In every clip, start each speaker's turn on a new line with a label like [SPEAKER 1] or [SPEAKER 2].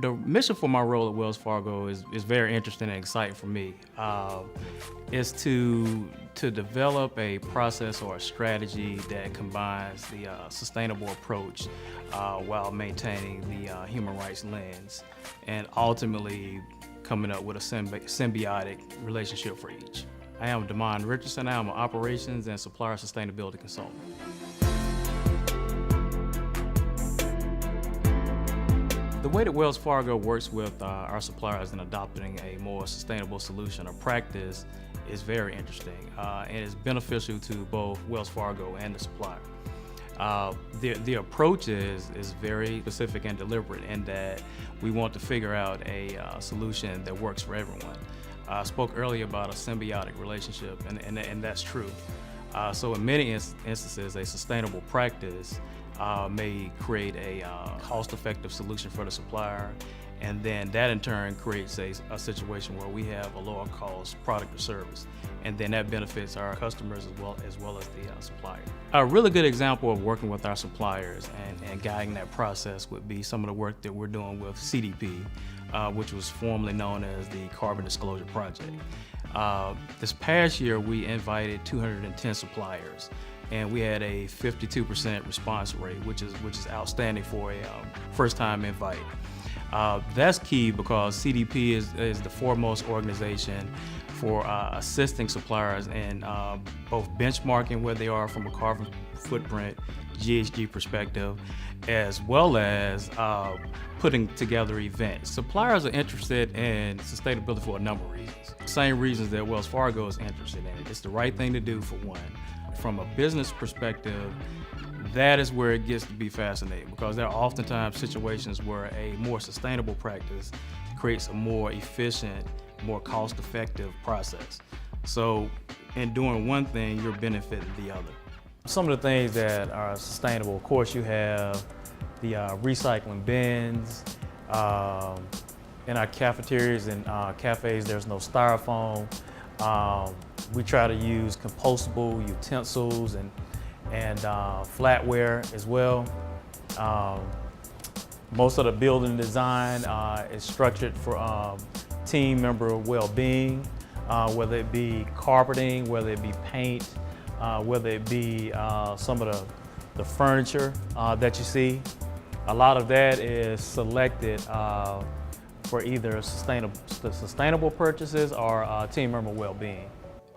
[SPEAKER 1] The mission for my role at Wells Fargo is very interesting and exciting for me. Is to develop a process or a strategy that combines the sustainable approach while maintaining the human rights lens, and ultimately coming up with a symbiotic relationship for each. I am Damon Richardson. I am an operations and supplier sustainability consultant. The way that Wells Fargo works with our suppliers in adopting a more sustainable solution or practice is very interesting and is beneficial to both Wells Fargo and the supplier. The approach is very specific and deliberate in that we want to figure out a solution that works for everyone. I spoke earlier about a symbiotic relationship, and that's true. So in many instances, a sustainable practice may create a cost-effective solution for the supplier, and then that in turn creates a situation where we have a lower cost product or service, and then that benefits our customers as well as the supplier. A really good example of working with our suppliers and guiding that process would be some of the work that we're doing with CDP, which was formerly known as the Carbon Disclosure Project. This past year, we invited 210 suppliers, and we had a 52% response rate, which is outstanding for a first-time invite. That's key because CDP is the foremost organization for assisting suppliers in both benchmarking where they are from a carbon footprint, GHG perspective, as well as putting together events. Suppliers are interested in sustainability for a number of reasons. Same reasons that Wells Fargo is interested in it. It's the right thing to do, for one. From a business perspective, that is where it gets to be fascinating, because there are oftentimes situations where a more sustainable practice creates a more efficient, more cost-effective process. So in doing one thing, you're benefiting the other. Some of the things that are sustainable, of course, you have the recycling bins. In our cafeterias and cafes, there's no styrofoam. We try to use compostable utensils and flatware as well. Most of the building design is structured for team member well-being, whether it be carpeting, whether it be paint, whether it be some of the furniture that you see. A lot of that is selected for either sustainable purchases or team member well-being.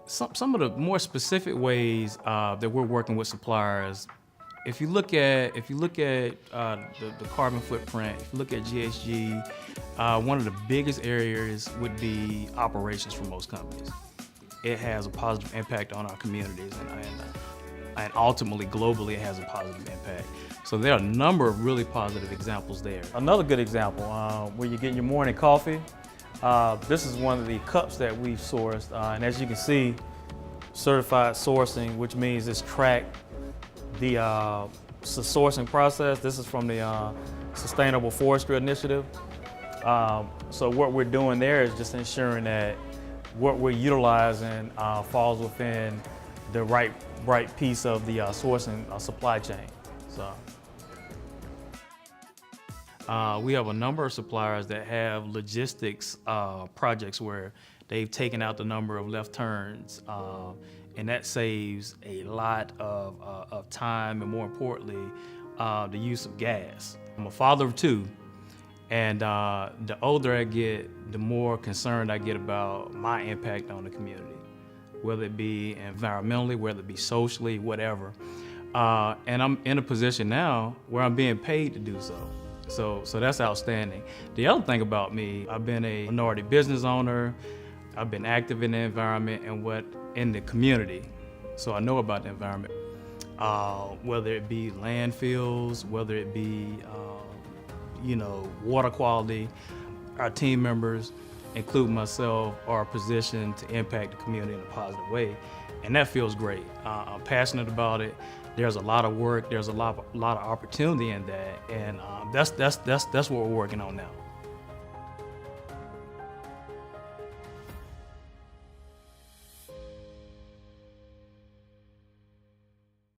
[SPEAKER 1] Some of the more specific ways that we're working with suppliers, if you look at the carbon footprint, if you look at GHG, one of the biggest areas would be operations for most companies. It has a positive impact on our communities, and ultimately globally it has a positive impact. So there are a number of really positive examples there. Another good example, where you're getting your morning coffee. This is one of the cups that we've sourced, and as you can see, certified sourcing, which means it's tracked the sourcing process. This is from the Sustainable Forestry Initiative. So what we're doing there is just ensuring that what we're utilizing falls within the right piece of the sourcing supply chain. So. We have a number of suppliers that have logistics projects where they've taken out the number of left turns, and that saves a lot of time and, more importantly, the use of gas. I'm a father of two, and the older I get, the more concerned I get about my impact on the community, whether it be environmentally, whether it be socially, whatever. And I'm in a position now where I'm being paid to do so. So that's outstanding. The other thing about me, I've been a minority business owner. I've been active in the environment and in the community. So I know about the environment. Whether it be landfills, whether it be water quality, our team members, including myself, are positioned to impact the community in a positive way. And that feels great. I'm passionate about it. There's a lot of work, there's a lot of opportunity in that, and that's what we're working on now.